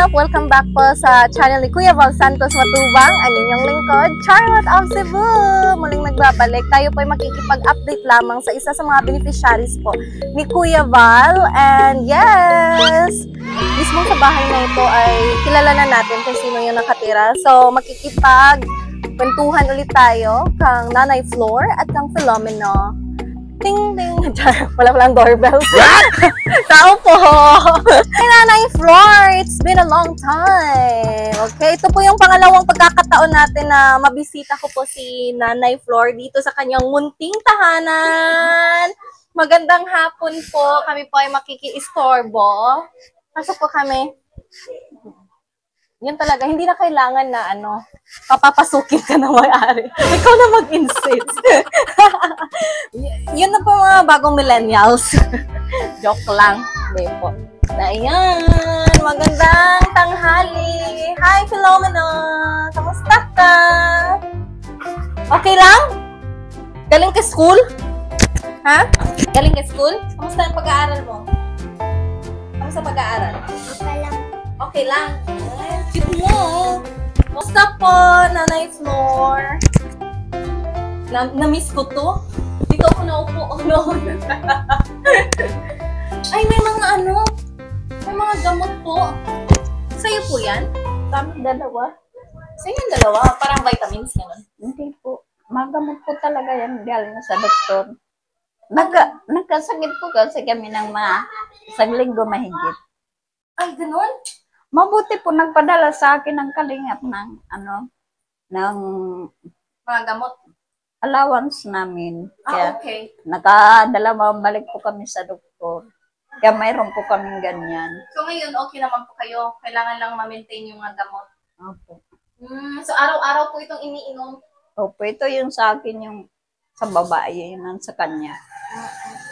up? Welcome back po sa channel ni Kuya Val Santos Matubang, ang inyong lingkod, Charlotte of Cebu! Muling nagbabalik, tayo po ay makikipag-update lamang sa isa sa mga beneficiaries po ni Kuya Val. And yes, mismo sa bahay na ito ay kilala na natin kung sino yung nakatira. So makikipag-kwentuhan ulit tayo kang Nanay Flor at kang Philomeno. Ting ting. Wala palang doorbell. Tao po. Hey, Nanay Flor, it's been a long time. Okay, ito po yung pangalawang pagkakataon natin na mabisita ko po si Nanay Flor dito sa kanyang munting tahanan. Magandang hapon po. Kami po ay makiki-istorbo. Pasok po kami. Yun talaga, hindi na kailangan na papapasukin ka na may-ari. Ikaw na mag-insist. Yun na po mga bagong millennials. Joke lang. Hindi po. Ayan, magandang tanghali. Hi, Philomeno. Kamusta ka? Okay lang? Galing ka school? Ha? Galing ka school? Kamusta ang pag-aaral mo? Kamusta pag-aaral? Okay lang. Okay lang. Cute mo. Kamusta po, Nanay Flor? Na-miss ko to. Dito ako naupo. Ay, may mga gamot po. Sa'yo po yan? Kami dalawa. Sa'yo yung dalawa? Parang vitamins yan. Hindi po. Magamot po talaga yan galing sa doktor. Nagkasakit po kasi kami ng isang linggo mahigit. Ay, ganun? Mabuti po nagpadala sa akin ng kalingap ng ng Mga gamot? allowance namin. Kaya Okay. nakadala balik po kami sa doktor. Kaya mayroon po kaming ganyan. So ngayon, okay naman po kayo. Kailangan lang ma-maintain yung mga gamot. Opo. So araw-araw po itong iniinom? Opo, ito yung sa akin yung sa babae, yun sa kanya.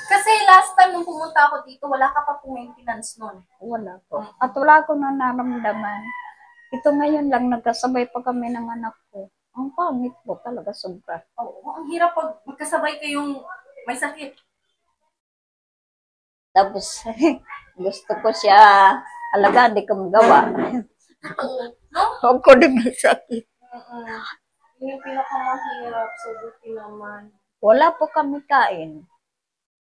Kasi last time nung pumunta ako dito, wala ka pa po maintenance nun. Wala po. At wala ko na naramdaman. Ito ngayon lang, nagkasabay pa kami ng anak ko. Ang pangit po talaga sobra. Oo, ang hirap pag magkasabay kayong may sakit. Tapos, gusto ko siya, alaga, di ko magawa. Oo. No? Huwag ko din may sakit. Yun yung pinakamahirap. So, buti naman. Wala po kami kain.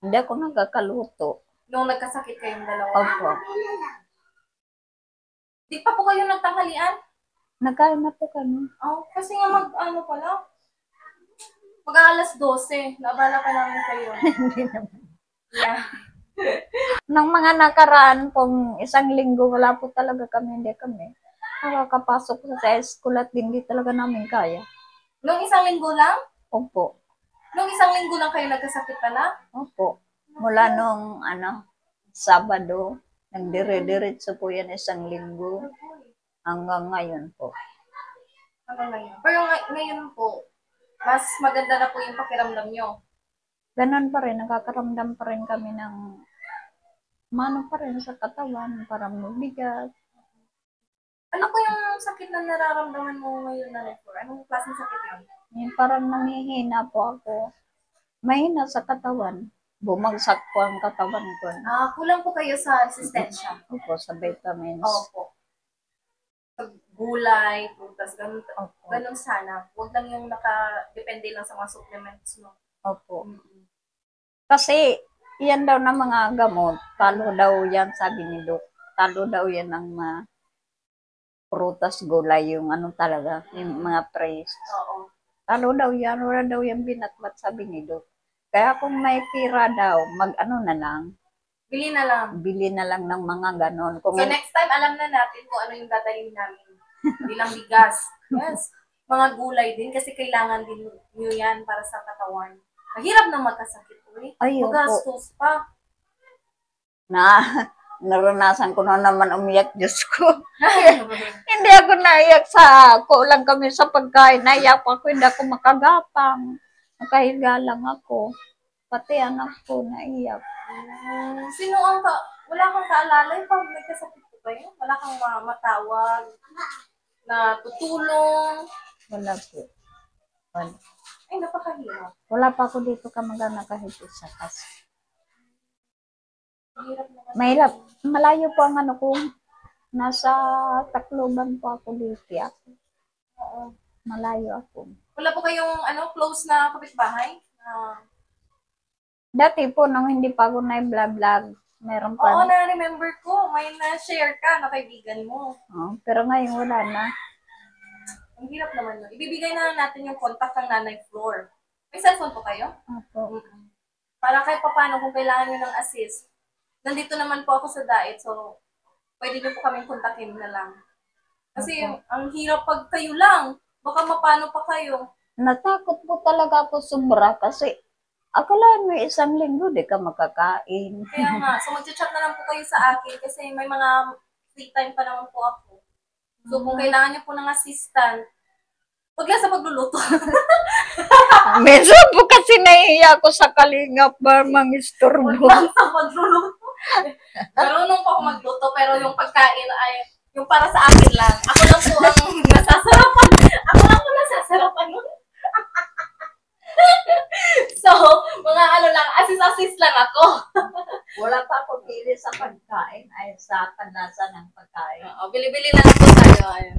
Hindi ako nagkakaluto. Nung nagkasakit kayong dalawa. Opo. Di pa po kayo nagtanghalian? Nagkain na po kami. Oh, kasi nga pala? Mag-aalas 12. Nabala ka namin kayo. Hindi naman. Yeah. Nang mga nakaraan pong isang linggo, wala po talaga kami, hindi kami. Nakakapasok sa school at hindi talaga namin kaya. Nung isang linggo lang? Opo. Nung isang linggo lang kayo nagkasakit pala? Opo. Mula nung Sabado, nagdire-diretso po yan isang linggo hanggang ngayon po. Hanggang ngayon. Pero ngayon po, mas maganda na po yung pakiramdam nyo. Ganon pa rin, nakakaramdam pa rin kami ng mano pa rin sa katawan, parang mabigat. Ano po yung sakit na nararamdaman mo ngayon, Nanay Flor? Anong klaseng sakit yun? Yung parang nanghihina po ako. Mahina sa katawan. Bumagsak po ang katawan ko. Kulang po kayo sa resistensya. Opo, sa vitamins. Opo. Pag gulay, prutas, ganun, Opo. ganun sana. Huwag lang yung nakadepende lang sa mga supplements mo. Opo. Kasi, yan daw na mga gamot. Talo daw yan, sabi ni Doc. Talo daw yan ng mga prutas, gulay, yung talaga, yung mga praise. Oo. Talo daw yan, wala daw yan binatbat, sabi ni Doc. Kaya kung may pira daw, na lang. Bili na lang. Bili na lang ng mga ganon. Kung So next time, alam na natin kung ano yung dadalhin namin. Hindi lang bigas. Yes. Mga gulay din kasi kailangan din nyo yan para sa katawan. Mahirap na magkasakit. Ayun po. Magastos pa. Naranasan ko na naman umiyak, Diyos ko. Hindi ako naiyak kulang kami sa pagkain. Naiyak ako, hindi ako makagapang. Nakahiga lang ako. Pati anak ko naiyak. Sino wala kang kaalala pag nagkasakit ko kayo? Wala kang matawag na tutulong? Wala po. Wala. Ay, napakahirap. Wala pa ako dito kamag-anak kahit isa kasi. Mahirap naman. Mahirap. Malayo po ang ko. Nasa Tacloban po ako dito. Oo. Malayo ako. Wala po kayong close na kapitbahay? Dati po, nung hindi pa ako na-vlog, meron pa. Oo, na-remember ko. May na-share ka na kaibigan mo. Oh, pero ngayon wala na. Ang hirap naman yun. Ibibigay na natin yung contact ng Nanay Flor. May cellphone po kayo? Opo. Para kahit papano kung kailangan nyo ng assist. Nandito naman po ako sa diet, so pwede nyo po kaming kontakin na lang. Kasi ang hirap pag kayo lang. Baka mapano pa kayo. Natakot po talaga ako sobra kasi akala mo isang linggo di ka makakain. Kaya nga, so mag-chat na lang po kayo sa akin kasi may mga free time pa naman po ako. So kung kailangan nyo po ng assistant, huwag lang sa pagluluto. Minsan po kasi nahihiya ako sa kalingap ba mangistorbo. Huwag lang sa pagluluto. Marunong po ako magluto, pero yung pagkain ay yung para sa akin lang. Ako lang po ang nasasarapan. Ako lang po nasasarapan nun. So, mga lang, assist lang ako. Wala pa ako pili sa pagkain ay sa panlasa ng pagkain. Oo, bili-bili na lang po tayo. Ayun.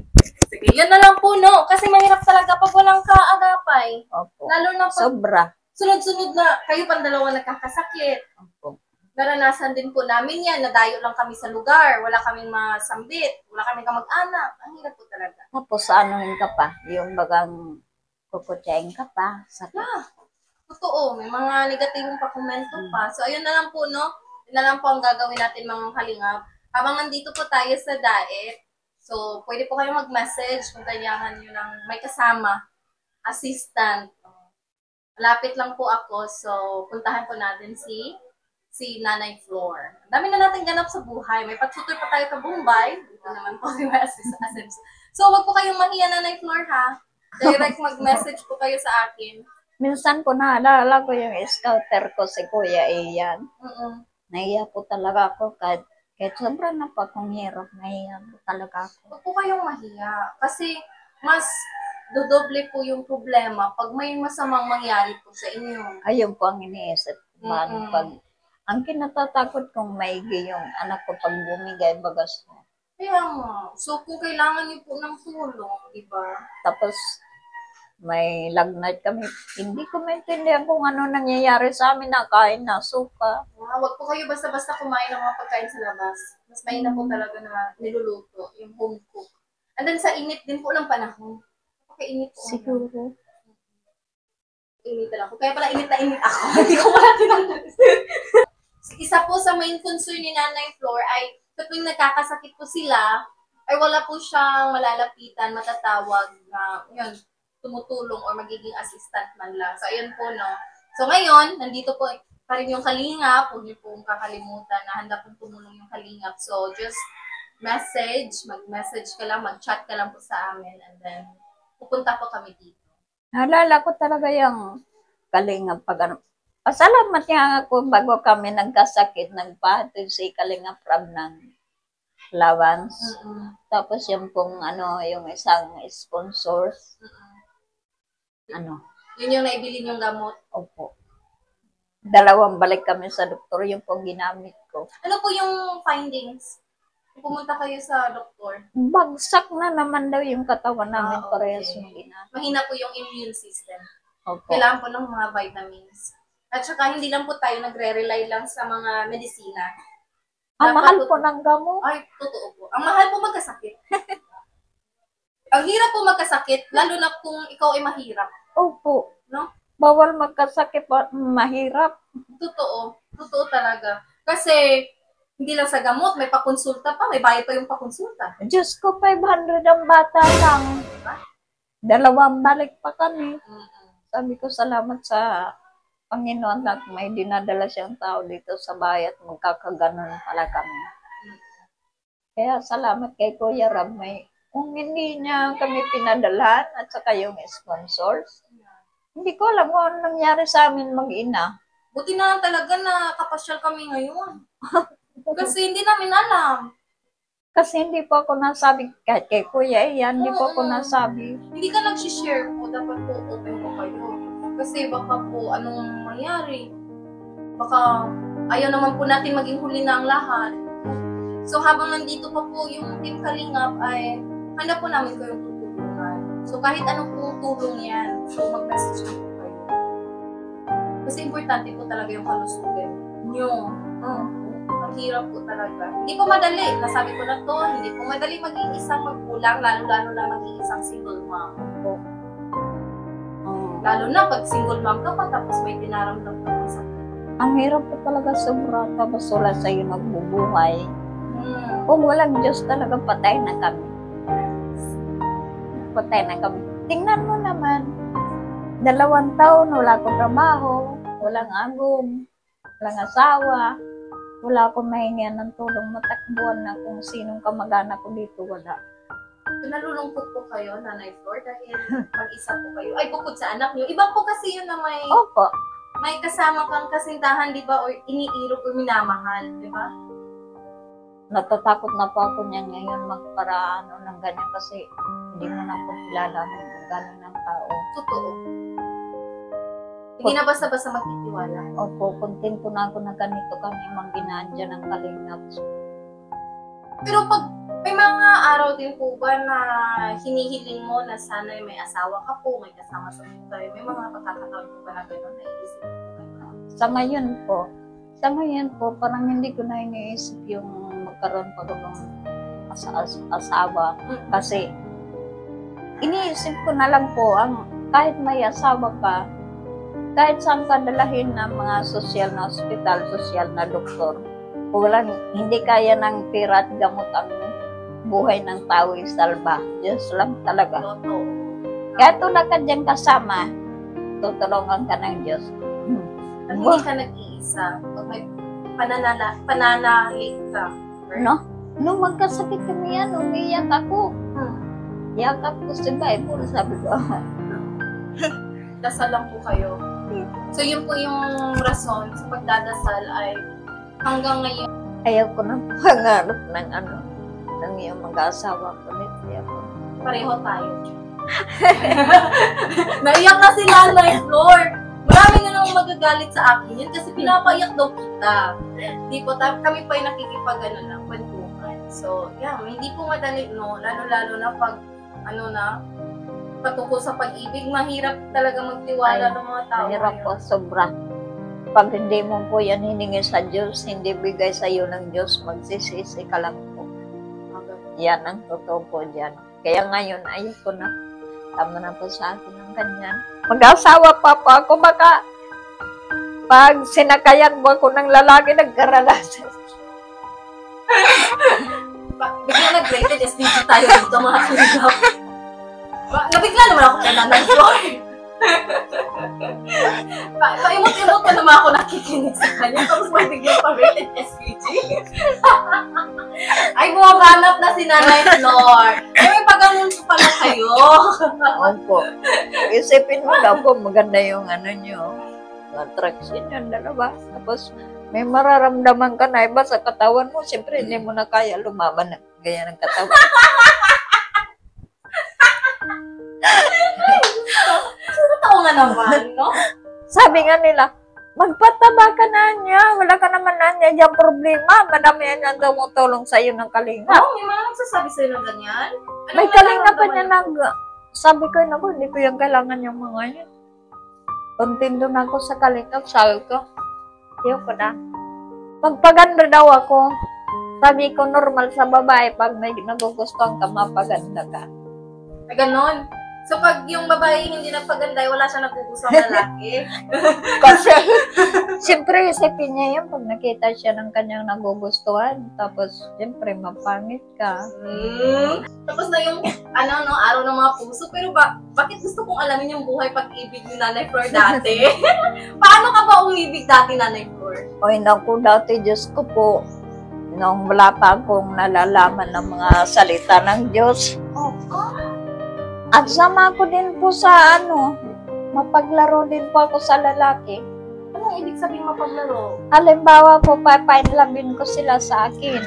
Sige, yun na lang po, no? Kasi mahirap talaga pag walang kaagapay. Opo. Lalo na pag Sobra. sunod-sunod na kayo pang dalawa nagkakasakit. Opo. Naranasan din po namin yan. Nadayo lang kami sa lugar. Wala kaming masambit. Wala kaming kamag-anak. Ang hirap po talaga. Tapos anuhin ka pa, yung bagang kukutsain ka pa. Sa Totoo. May mga negatibong pakomento pa. So, ayun na lang po, no? Yun na lang po ang gagawin natin mga kalingap. Habang nandito po tayo sa diet, so, pwede po kayo mag-message kung kailangan nyo ng may kasama, assistant. Malapit lang po ako. So, puntahan po natin si Nanay Flor. Ang dami na natin ganap sa buhay. May pagtutoy pa tayo ka Bombay. Ito naman po si assist. So, wag po kayong mahiya, Nanay Flor, ha? Direct mag-message po kayo sa akin. minsan ko naalala ko yung scouter ko si Kuya Ian. Nahiya po talaga ako kahit sobrang na pa kong hirap, nahiya po talaga ako. Huwag po kayong mahiya. Kasi mas dodoble po yung problema pag may masamang mangyari po sa inyo. Ayun po ang iniisip ko. Pag ang kinatatakot kong maigi yung anak ko pag bumigay bagas mo. Kaya nga. So, kung kailangan niyo po ng tulong, di ba? Tapos, may lagnat kami. Hindi ko maintindihan kung ano nangyayari sa amin. Nakain na suka. Huwag po kayo basta-basta kumain ng mga pagkain sa labas. Mas mainam po talaga na niluluto, yung home cook. And then sa init din po ng panahon. Pagkainit po. Siguro. Init lang ako. Kaya pala init na init ako. Hindi ko pala tinanong. Isa po sa main concern ni Nanay Flor ay kapag nagkakasakit po sila, ay wala po siyang malalapitan, matatawag na yun, tumutulong or magiging assistant man lang. So, ayun po, no. So, ngayon, nandito po pa rin yung Kalingap. Huwag niyo pong kakalimutan na handa pong tumulong yung Kalingap. So, just mag-message ka lang, mag-chat ka lang po sa amin, and then, pupunta po kami dito. Naalala ko talaga yung Kalingap pag ano. Pasalamat nga ako bago kami nagkasakit, nagpahatid si Kalingap Rab ng allowance. Tapos yung pong yung isang sponsors. Yun yung naibili niyong gamot. Opo. 2 balik kami sa doktor, yung pong ginamit ko. Ano po yung findings? Pumunta kayo sa doktor. Bagsak na naman daw yung katawan namin parehas yung ginamit. Mahina po yung immune system. Opo. Kailangan po ng mga vitamins. At saka hindi lang po tayo nagre-rely lang sa mga medisina. Ang mahal po ng gamot. Ay, totoo po. Ang mahal po magkasakit. Ang hirap po magkasakit, lalo na kung ikaw ay mahirap. Opo. No? Bawal magkasakit, mahirap. Totoo. Totoo talaga. Kasi, hindi lang sa gamot, may pakonsulta pa, may bayad pa yung pakonsulta. Diyos ko, 500 ang bata lang. Diba? 2 balik pa kami. Sabi ko, salamat sa Panginoon at may dinadala siyang tao dito sa bahay at magkakaganon pala kami. Kaya salamat kay Kuya Rab. Kung hindi niya kami pinadalan at saka yung sponsors, hindi ko alam kung ano nangyari sa amin mag-ina. Buti na lang talaga na kapasyal kami ngayon. Kasi hindi namin alam. Kasi hindi po ako nasabi, kahit kay Kuya Ian, hindi po ako nasabi. Hindi ka nag-share po, dapat po open po kayo. Kasi baka po anong mangyari. Baka ayaw naman po natin maging huli na ang lahat. So habang nandito pa po yung Team Kalingap ay handa po namin kayong tutulungan. So kahit anong pong tulong yan, so mag-message na po kayo. Kasi importante po talaga yung kalusugan nyo. Ang hirap po talaga. Hindi po madali. Nasabi ko na to, hindi po madali maging isang magkulang, lalo-lalo na maging isang single mom po. Lalo na pag single mom ka pa, tapos may dinaramdam ka pa sa Ang hirap po talaga sobra, tapos wala sa'yo nagbubuhay. Kung walang Diyos talaga, patay na kami. Patay na kami. Tingnan mo naman, 2 taon, wala akong trabaho, walang agom, walang asawa, wala akong mahingian ng tulong, matakbuhan na kung sinong kamag-anak ko dito, wala. So, nalulungkot po kayo, Nanay Flor, dahil mag-isa po kayo. Ay, bukod sa anak niyo. Iba po kasi yun na Opo. may kasama kang kasintahan, di ba? O iniirog o minamahal, di ba? Natatakot na po ako niyan ngayon magparaano ng ganyan kasi hindi mo na po kilala ng gano'n ng tao. Totoo. Hindi na basta-basta magtitiwala. Opo, kontento na ako na ganito kami mangginaan dyan ng Kalingap. Pero pag may mga araw din po ba na hinihiling mo na sana may asawa ka po, may kasama sa buhay, may mga pagkakataon po ba na gano'n naiisip mo po kayo? Sa ngayon po, parang hindi ko na iniisip yung magkaroon pa ko ng asawa. Kasi, iniisip ko na lang po, kahit may asawa ka, kahit saan ka dalahin ng mga sosyal na ospital, sosyal na doktor, hindi kaya ng pera at gamot ang buhay ng tao isalba. Diyos lang talaga. Totoo. Kaya tulad ka dyan kasama, tutulungan ka ng Diyos. At hindi ka nag-iisa. Pag may pananalig ka. No? Nung magkasakit kami yan, umiyak ako. Yakap ko si Bible, sabi ko. Dasal lang po kayo. So yun po yung rason sa pagdadasal ay hanggang ngayon. Ayaw ko na pangarap ng iyong mag-asawa ko nito. Pareho tayo. Naiyak na si Nanay Flor. Marami na nang magagalit sa akin yan kasi pinapaiyak daw kita. Hindi po, kami pa yung nakikipag-ano ng kwentuhan. So, yeah, hindi po madali, no? Lalo-lalo na pag, patungkol sa pag-ibig, mahirap talaga magtiwala ng mga tao. Mahirap po, sobra. Pag hindi mo po yan hiningi sa Diyos, hindi bigay sa iyo ng Diyos, magsisisi ka lang po. Yan ang totoo po dyan. Kaya ngayon, ayaw ko na. Tama na po sa akin ng ganyan. Mag-asawa pa po ako, baka pag sinakayan mo ako ng lalaki, nagkaralasan. Bigla nag-rated SPG tayo dito, mga kalingap. Nabigla naman ako kay Nanay Flor. Paimot-imot na naman ako nakikinig sa kanya, tapos magbigla pa rated SPG. Ay, bumabanap na si Nanay Flor. Ay, may pag-anong pala kayo. Opo. Isipin mo daw po, maganda yung nyo, attraction yung dalawa. Tapos, may mararamdaman ka na iba sa katawan mo. Siyempre, hindi mo na kaya lumaban na gaya ng katawan. Totoo nga naman, no? Sabi nga nila, magpataba ka na niya. Wala ka naman na niya diyang problema. Madami yan ang tumutulong sa iyo ng Kalingap. Oo, may mga nagsasabi sa'yo ng ganyan. May Kalingap pa niya sabi ko, naku, hindi ko yung kailangan yung mga yan. Kontento na ako sa Kalingap. Sabi ko, ayoko na. Magpaganda daw ako. Sabi ko, normal sa babae, pag may nagugustuhan ka, mapaganda ka. Ay, ganon. So, pag yung babae hindi nagpaganda, wala siya nagugustuhan ng lalaki. Kasi, siyempre, isipin niya yun pag nakita siya ng kanyang nagugustuhan. Tapos, siyempre, mapangit ka. Tapos na yung, araw ng mga puso. Pero bakit gusto kong alamin yung buhay pag-ibig ni Nanay Flor dati? Paano ka ba umibig dati, Nanay Flor? Oy, naku, dati, Diyos ko po, nung wala pa akong nalalaman ng mga salita ng Diyos. At sama ko din po sa mapaglaro din po ako sa lalaki. Anong ibig sabihin mapaglaro? Halimbawa po, papainlabin ko sila sa akin.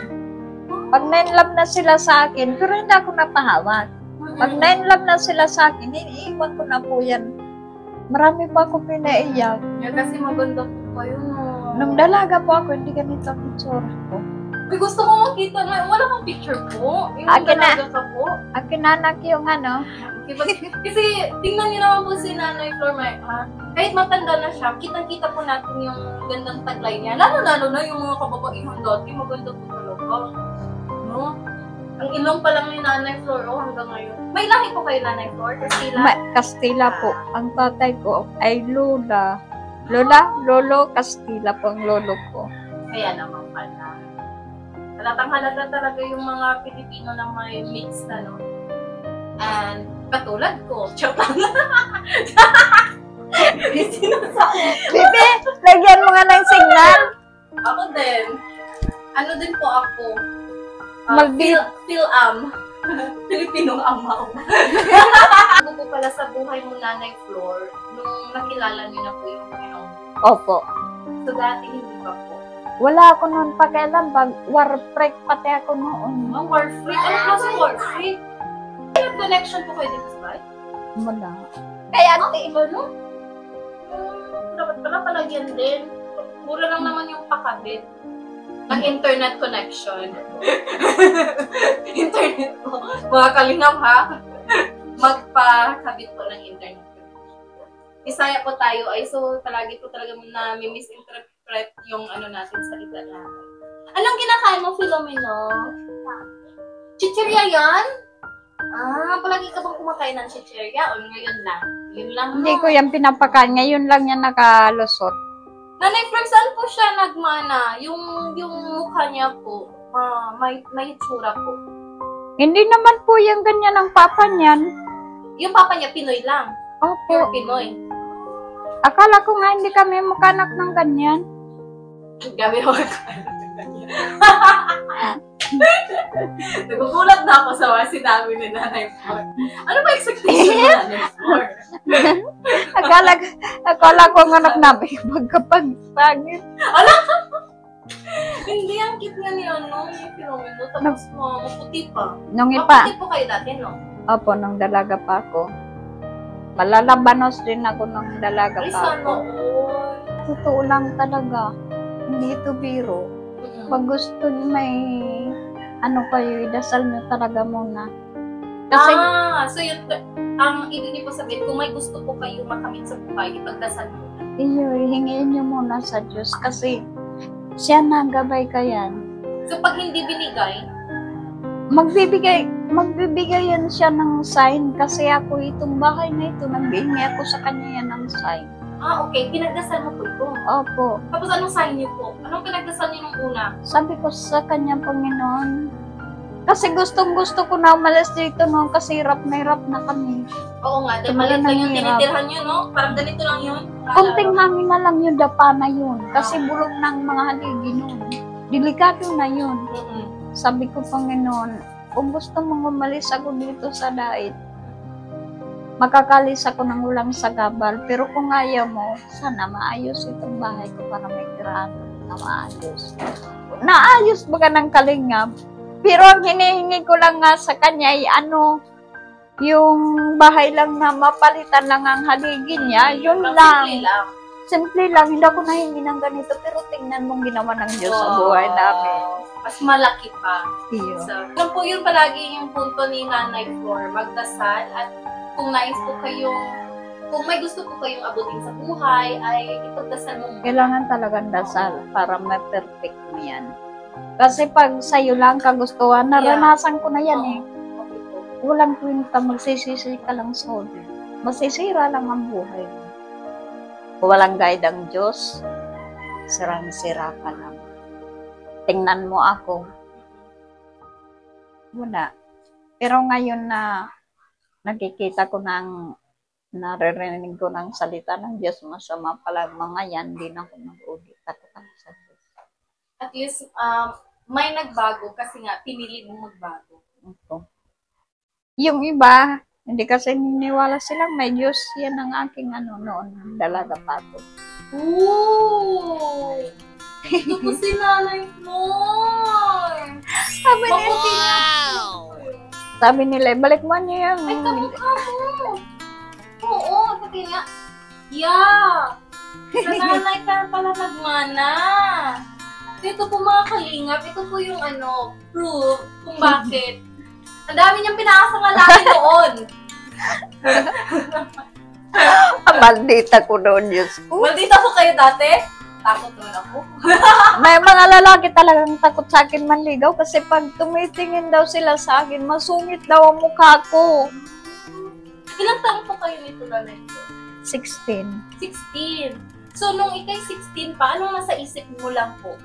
Pag na-inlove na sila sa akin, pero hindi ako napahawak. Pag na-inlove na sila sa akin, iniiwan ko na po yan. Marami pa ako pinaiyak. Kasi maganda po kayo, no? Nung dalaga po ako, hindi ganito ang itsura ko. Uy, gusto ko makita na. Wala kang picture po. Yung Akin na. dalaga ka po. Akinanak yung ano. Kasi tingnan niyo naman po si Nanay Flor, kahit matanda na siya, kitang-kita po natin yung gandang taglay niya. Lalo-lalo na yung mga kababaihan dati, maganda po talaga. No? Ang ilong pa lang ni Nanay Flor, hanggang ngayon. May lahi po kayo, Nanay Flor? Kastila? Kastila po. Ang tatay ko ay Lolo Kastila po ang lolo ko. Kaya naman pala. Halatang halata talaga yung mga Pilipino na may mix na, no? And, katulad ko, choke lang. Bibi, lagyan mo nga ng signal. Ako din. Ano din po ako? Filipinong amaw. Ano po pala sa buhay mo, Nanay Flor, nung nakilala niyo na po yung Panginoon? Opo. So dati hindi pa po. Wala ako noon pakialam. War freak pati ako noon. War freak? Ano klase war freak? May connection po kayo dito sa bahay? Wala. Kaya Iba, no? Dapat pala palagyan din. Mura lang naman yung pakabit ng internet connection. Internet po. Mga kalingap, ha? Magpakabit po ng internet connection. Isaya po tayo ay so palagi po talaga na misinterpret yung ano natin, salita natin. Anong kinakain mo, Filomeno? Chichirya yan? Palagi ka bang kumakain ng chichirya o ngayon lang? Yun lang, hindi no? ko yan pinapakain. Ngayon lang yan nakalusot. Nanay Flor, saan po siya nagmana? Yung mukha niya po, may itsura po. Hindi naman po yung ganyan ang papa niyan. Yung papa niya, Pinoy lang. Opo. Pure Pinoy. Akala ko nga hindi kami makanak ng ganyan. Gabi ako. Nagugulat na ako sa mga sinabi ni Nanay Flor. Ano ba expectation ni Nanay Flor? Akala ko ang anak namin magkapag-pagit. Hindi, ang cute nga ni ni Filomeno. Tapos maputi pa. Nung ipa. Maputi po kayo dati, no? Opo, nung dalaga pa ako. Malalabanos din ako nung dalaga Ay, pa sana ako. all. Totoo lang talaga. Hindi ito biro. Pag gusto niyo may ano kayo, idasal niyo talaga muna. Kasi, so yun, ang ibig niyo po sabihin, kung may gusto po kayo makamit sa buhay, ipagdasal muna. hingin niyo muna sa Diyos kasi siya na gabay ka yan. So pag hindi binigay, magbibigay yan siya ng sign kasi ako itong bahay na ito, nagbihingi ako sa kanya yan ng sign. okay, pinagdasal mo po ito. Opo. Tapos anong sign niyo po? Anong pinagdasal niyo nung una? Sabi ko sa kanya, Panginoon, kasi gustong-gusto ko na umalis dito noon kasi hirap na kami. Oo nga, dahil Tumala maliit lang yung ng hirap. tinitirhan niyo, no? Parang ganito lang yun. Kunting hangin na lang yung dapa na yun kasi bulong ng mga haligi noon. Delikado na yun. Sabi ko, Panginoon, kung gusto mong umalis ako dito sa dait, makakalis ako ng ulang sa gabal. Pero kung ayaw mo, sana maayos itong bahay ko para may tirahan na maayos. Naayos ba ka ng kalingap? Pero ang hinihingi ko lang nga sa kanya ay yung bahay lang na mapalitan lang ang haligi niya, yun lang. Simple lang. Simple lang, hindi ako nahingi ng ganito, pero tingnan mong ginawa ng Diyos sa buhay namin. Mas malaki pa. Iyo. So, ano po yun palagi yung punto ni Nanay Flor, magdasal at kung nais po kayong, kung may gusto po kayong abutin sa buhay, ay ipagdasal mo. Kailangan talagang dasal para ma-perfect mo yan. Kasi pag sa'yo lang kagustuhan, naranasan ko na yan eh. Okay po. Walang kwenta, magsisisi ka lang sa huli. Masisira lang ang buhay mo. Kung walang guide ang Diyos, sirang-sira ka lang. Tingnan mo ako. Wala. Pero ngayon na nakikita ko naririnig ko ng salita ng Diyos, masama pala mga yan, di na ako nag-ulit. Ako sa Diyos. At least, may nagbago kasi nga, pinili mong magbago. Ito. Yung iba, hindi kasi niniwala silang may Diyos. Yan ang aking noon, dalaga pa ako. Ooh! Ito po si Nanay Flor! Sabi nila, balik mo niyo yan. Ay, kamukha mo! Oo, sabi nga, yeah! Sa nanay ka pala nagmana! Ito po mga kalingap, ito po yung proof kung bakit. Ang dami niyang pinakasangalangin noon. Maldita ko doon, Diyos ko. Maldita po kayo dati? Takot naman ako. May mga lalaki talagang takot sa akin manligaw kasi pag tumitingin daw sila sa akin, masungit daw ang mukha ko. Ilang taon po kayo nito na nito? 16. 16. So, nung ikay 16 pa, anong nasa isip mo lang po?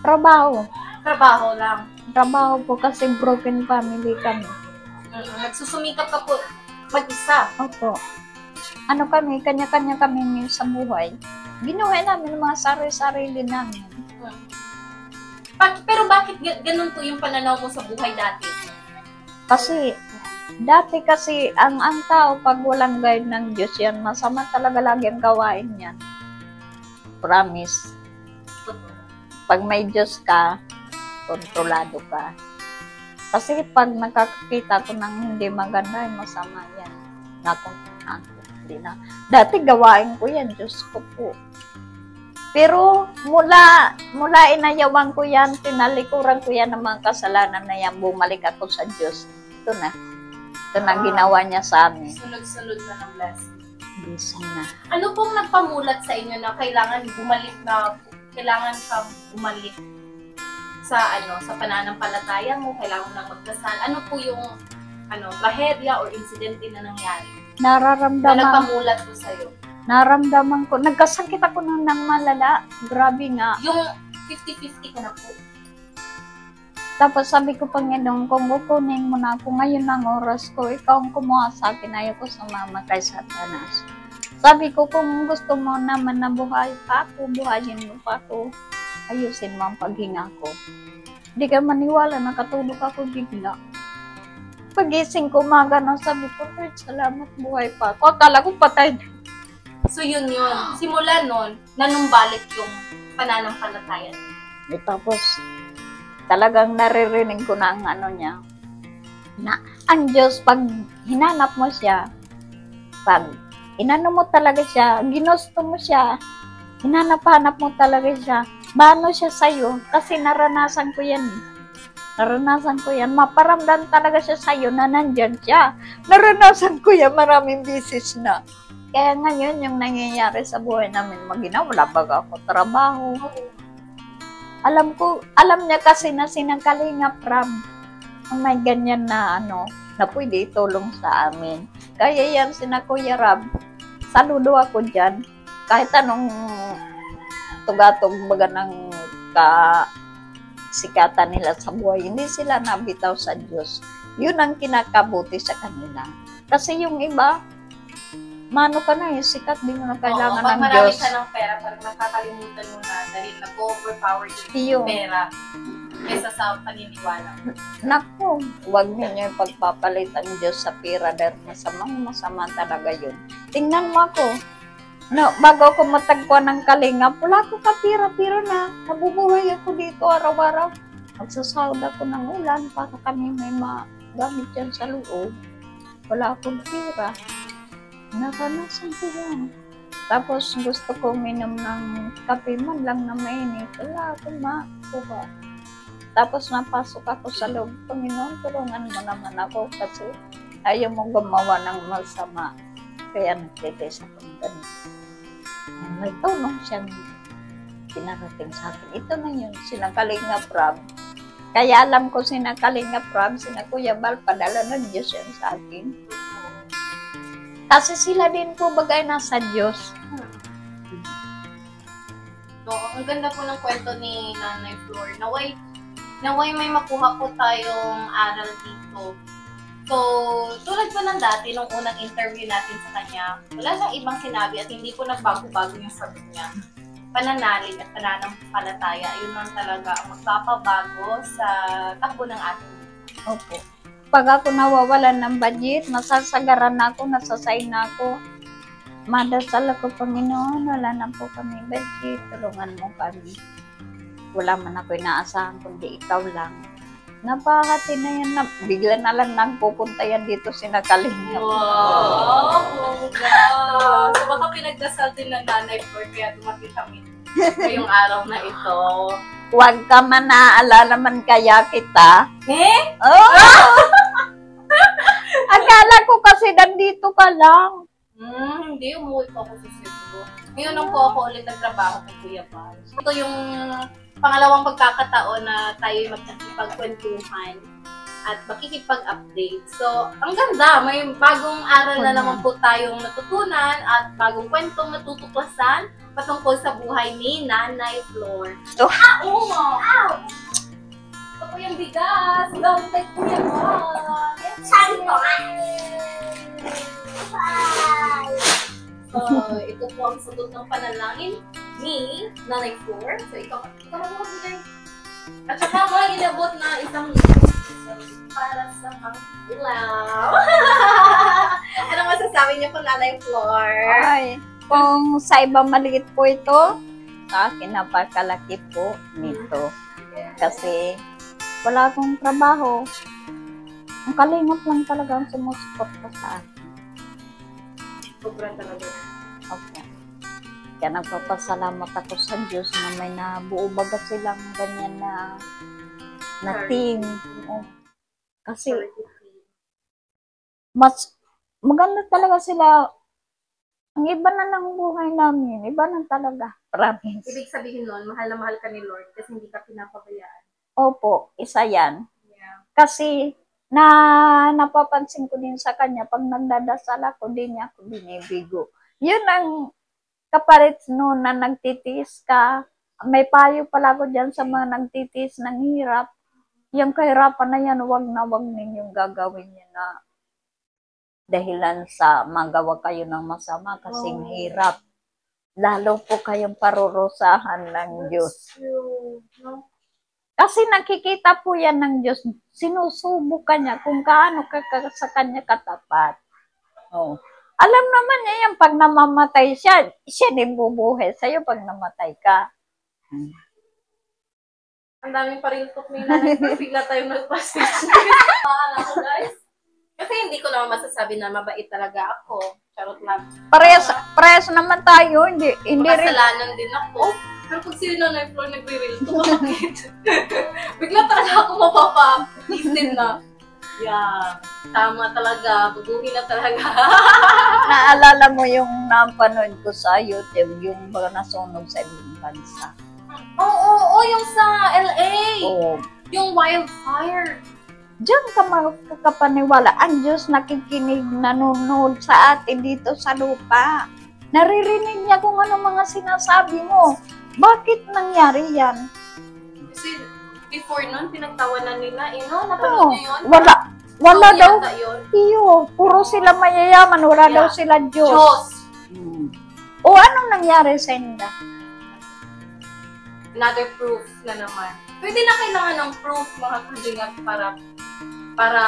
Trabaho. Trabaho lang. Trabaho po kasi broken family kami. Nagsusumikap ka po mag-isa. Opo. Ano kami, kanya-kanya kami sa buhay. Ginawa namin mga sarili-sarili namin. Pero bakit ganun po yung pananaw mo sa buhay dati? Kasi, dati kasi, ang tao, pag walang guide ng Diyos yan, masama talaga lagi ang gawain yan. Promise. Pag may Diyos ka, kontrolado ka. Kasi pag nakakakita ko ng hindi maganda, ay masama yan. Hindi na. Dati gawain ko yan, Diyos ko po. Pero mula inayawan ko yan, tinalikuran ko yan ng mga kasalanan na yan, bumalik ako sa Diyos. Ito na ginawa niya sa amin. Sunod-sunod na ng blessing. Blessing na. Ano pong nagpamulat sa inyo na kailangan kang bumalik sa sa pananampalataya mo, kailangan nang magdasal? Ano po yung trahedya or incident na nangyari? Na nagpamulat po sa'yo? Naramdaman ko, nagkasakit ako ng malala. Grabe nga. Yung 50-50 ka na po. Tapos sabi ko, Panginoon, kung kukunin mo na ako ngayon ng oras ko, ikaw ang kumuha sa akin, ayaw ko sumama kay Satanas. Sabi ko, kung gusto mo naman na buhay pa ako, buhayin mo pa ako, ayusin mo ang paghinga ko. Hindi ka maniwala, nakatulog ako bigla. Pagising ko, umaga na, sabi ko, Lord, salamat, buhay pa ako. Akala ko patay na. So yun. Simula nun, nanumbalik yung pananampalataya. Tapos, talagang naririnig ko na ang niya. Na, ang Diyos, pag hinanap mo siya, pag inano mo talaga siya, ginusto mo siya, hinanap-hanap mo talaga siya, maano siya sa'yo, kasi naranasan ko yan. Maparamdam talaga siya sa'yo na nandyan siya. Naranasan ko yan, maraming beses na. Kaya ngayon, yung nangyayari sa buhay namin, wala baga ako trabaho. Alam niya kasi na sinangkalinga Prab, may ganyan na na pwede itulong sa amin. Kaya yan, Kuya Rab, saludo ako dyan. Kahit anong tugatog baga ng kasikatan nila sa buhay, hindi sila nabitaw sa Diyos. Yun ang kinakabuti sa kanila. Kasi yung iba, mano ka na sikat, di mo na kailangan ng Diyos. Pag marami ka ng pera, parang nakakalimutan mo na dahil nag-overpower yung pera kaysa sa paniniwala. Naku, huwag ninyo yung pagpapalit ang Diyos sa pera dahil masama talaga yun. Tingnan mo ako, bago ako matagpuan ng kalingap, wala ko kapira-pira na, nabubuhay ako dito araw-araw. Magsasahod ako ng ulan para kami may magamit yan sa loob. Wala akong pira. Naranasan ko yan. Tapos gusto ko uminom ng kape man lang na mainit. Wala akong makuha. Tapos napasok ako sa loob. Panginoon, tulungan mo naman ako kasi ayaw mong gumawa ng masama. Kaya nagtitis ako ng ganito. May tulong siyang pinarating sa akin. Ito na yun, Kalinga Prab. Kaya alam ko Kalinga Prab, Kuya Bal, padala ng Diyos yan sa akin. Kasi sila din po bagay nasa Diyos. So, ang ganda po ng kwento ni Nanay Flor. Naway may makuha po tayong aral dito. So, tulad po ng dati, nung unang interview natin sa kanya, wala siyang ibang sinabi at hindi po nagbago-bago yung sagot niya. Pananalig at pananampalataya, yun lang talaga ang magpapabago sa takbo ng ating. Opo. Pag ako nawawalan ng budget, masasagaran na ako, nasasay na ako. Madasal ako, Panginoon, wala na po kami budget, tulungan mo kami. Wala man ako inaasahan, kundi ikaw lang. Napakati na yan, bigla na lang nagpupunta yan dito Kalinga. Wow! So baka pinagdasal din ng Nanay Flor, kaya dumating kami. ngayong araw na ito. Huwag ka man naaalala man kaya kita. Eh? Oh! Akala ko kasi nandito ka lang. Hindi. Umuwi po ako sa Cebu. Ngayon lang po ako ulit nagtrabaho kay Kuya Val. Ito yung pangalawang pagkakataon na tayo magkakipagkwentuhan at makikipag-update. So, ang ganda. May bagong aral na naman po tayong natutunan at bagong kwentong natutuklasan patungkol sa buhay ni Nanay Flor. Oh. Oo mo! Ito po yung bigas. Galing kay Kuya Val. Saan po? So, ito po ang sagot ng panalangin ni Nanay Flor. So, ikaw mo magbigay. At saka mga inabot na isang para sa pang-ilaw. Ano masasabi niyo po, Nanay Flor? Ay, kung sa ibang maliit po ito, sa akin napakalaki po nito. Kasi wala akong trabaho. Ang kalingap lang talaga ang sumusuporta sa akin. Sobrang talaga. Okay. Kaya nagpapasalamat ako sa Diyos na may nabuo baga silang ganyan na team. Oh. Kasi mas maganda talaga sila. Ang iba na ng buhay namin. Iba na talaga. Promise. Ibig sabihin nun, mahal na mahal ka ni Lord kasi hindi ka pinapabayaan. Opo, isa yan. Yeah. Kasi napapansin ko din sa kanya, pag nagdadasal ako, di niya ako binibigo. Yun ang kapalit noon na nagtitiis ka. May payo pala ko dyan sa mga nagtitiis ng hirap. Yung kahirapan na yan, wag ninyong gagawin yun na dahilan sa magawa kayo ng masama kasing hirap. Lalo po kayong parurusahan ng Diyos. No? Kasi nakikita po yan ng Diyos. Sinusubok ka niya kung kaano ka sa kanya katapat. Oh. Alam naman niya yan, pag namamatay siya, siya din bubuhay sa'yo pag namatay ka. Ang daming pariltok ni Nanay Flor. Bigla tayong nag-pastage. Alam ko, guys. Kasi hindi ko naman masasabi na mabait talaga ako. Charot lang. Parehas naman tayo. Hindi rin. Makasalanan din ako. Pero pag si Nanay Flor nagre-real to, bakit? Bigla talaga ako mapapa-isip na. Yeah, tama talaga. Bubuhin na talaga. Naalala mo yung napanood ko sa YouTube, yung mga nasunog sa ibang bansa. Oo, yung sa LA. Oo. Yung wildfire. Diyan ka makakapaniwala. Ang Diyos nakikinig, nanonood sa atin dito sa lupa. Naririnig niya kung ano mga sinasabi mo. Bakit nangyari yan? Kasi before nun, pinagtawanan nila. Napanood niyo yun? Wala Song daw. yata yun. Iyo, puro sila mayayaman. Wala daw sila Diyos. Diyos. O anong nangyari sa inyo? Another proof na naman. Pwede na kailangan ng proof, mga kalingap, para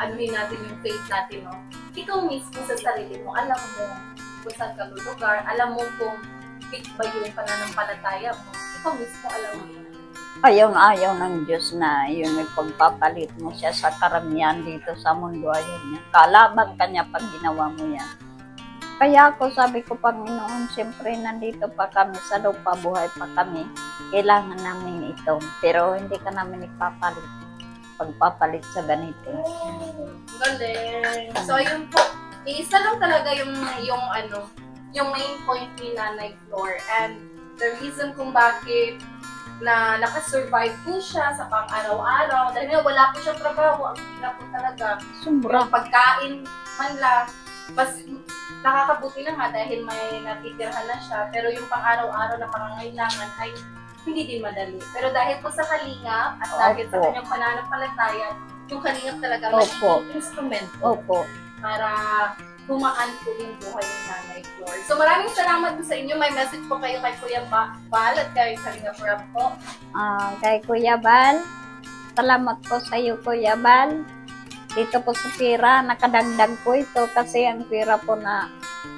anuhin natin yung faith natin, no? Ikaw mismo sa sarili mo, alam mo kung saan ka lulugar, alam mo kung fit ba yung pananampalataya mo. Ikaw mismo alam mo yun. Ayaw ng Diyos na yung ipagpapalit mo siya sa karamihan dito sa mundo. Ayaw niya. Kalaban ka niya pag ginawa mo yan. Kaya ako sabi ko, Panginoon, siyempre nandito pa kami sa lupa, buhay pa kami. Kailangan namin ito. Pero hindi ka namin ipapalit. Pagpapalit sa ganito. Galing. So, yun po. Isa lang talaga yung main point ni Nanay Flor. And the reason kung bakit na nakasurvive po siya sa pang-araw-araw. Dahil wala po siyang trabaho. Ang hirap po talaga. Sobra. Yung pagkain man lang. Mas nakakabuti na nga dahil may natitirhan na siya. Pero yung pang-araw-araw na pangangailangan ay hindi din madali. Pero dahil po sa kalingap at dahil sa kanyang pananampalataya, yung kalingap talaga magiging instrumento para humaan po yung buhay ng Nanay Flor. So maraming salamat po sa inyo. May message po kayo kay Kuya Val at kay Kalingap Rob po. Kay Kuya Val, salamat po sa iyo, Kuya Val. Dito po sa pira, nakadagdag po ito kasi ang pira po na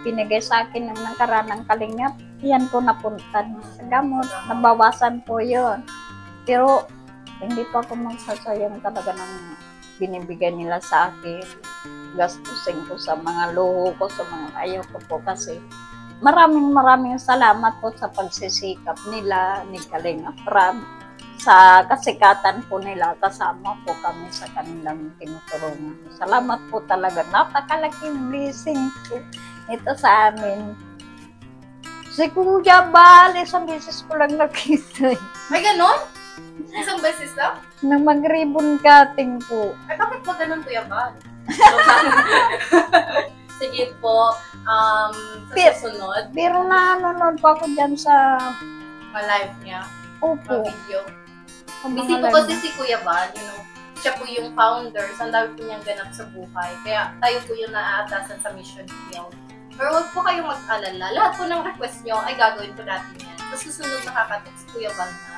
binigay sa akin ng nakaraan ng kalingap, yan po napunta sa gamot. Nabawasan po yun. Pero hindi pa ako magsasayang talaga ng binibigay nila sa akin. Gastusin ko sa mga luho ko, sa mga ayaw ko po kasi maraming salamat po sa pagsisikap nila ni Kalinga Prab. Sa kasikatan po nila, kasama po kami sa kanilang tinutulungan. Salamat po talaga. Napakalaking blessing po ito sa amin. Si Kuya Bal, isang beses ko lang nakita. May ganon? Isang beses lang? Na mag-ribbon cutting po. Ay, bakit ba ganon, Kuya Bal? Sige po, sa susunod, Pero nanonood pa ako dyan sa ma-live niya, Opo. ma-video. Mga Busy po live. kasi si Kuya Val, siya po yung founder, so ang dami po niyang ganap sa buhay. Kaya tayo po yung naaatasan sa mission niyo. Pero huwag po kayong mag-alala. Lahat po ng request niyo ay gagawin po natin yan. Sa susunod nakaka-text Kuya Val na.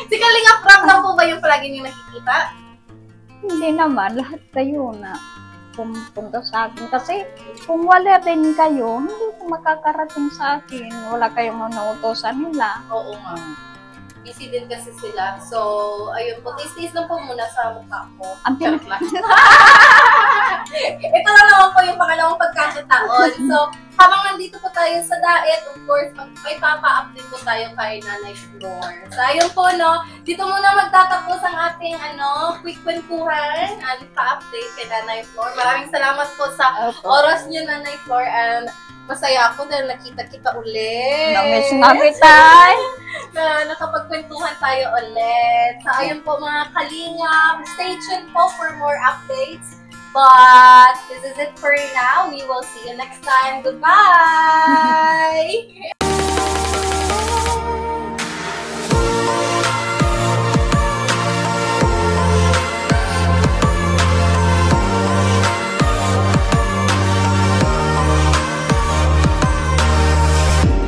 Si Kalinga Prab na po ba yung palagi niyong nakikita? Hindi naman, lahat kayo na pumunta sa akin. Kasi kung wala din kayo, hindi ko makakarating sa akin. Wala kayong nautosan nila. Oo nga. Busy din kasi sila. So, ayun po. Taste lang po muna sa mukha ko. Ang Charot lang. Ito lang naman po yung pangalawang pagkakataon. So, habang nandito po tayo sa diet, of course, may papa-update po tayo kay Nanay Flor. So, ayun po, no. Dito muna magtatapos ang ating, quick kwentuhan. Pa-update kay Nanay Flor. Maraming salamat po sa oras niyo, Nanay Flor. And masaya ako dahil nakita kita ulit. Namiss na kita. Na nakapagkwentuhan tayo ulit. So, ayun po mga kalingap. Stay tuned po for more updates. But this is it for now. We will see you next time. Goodbye!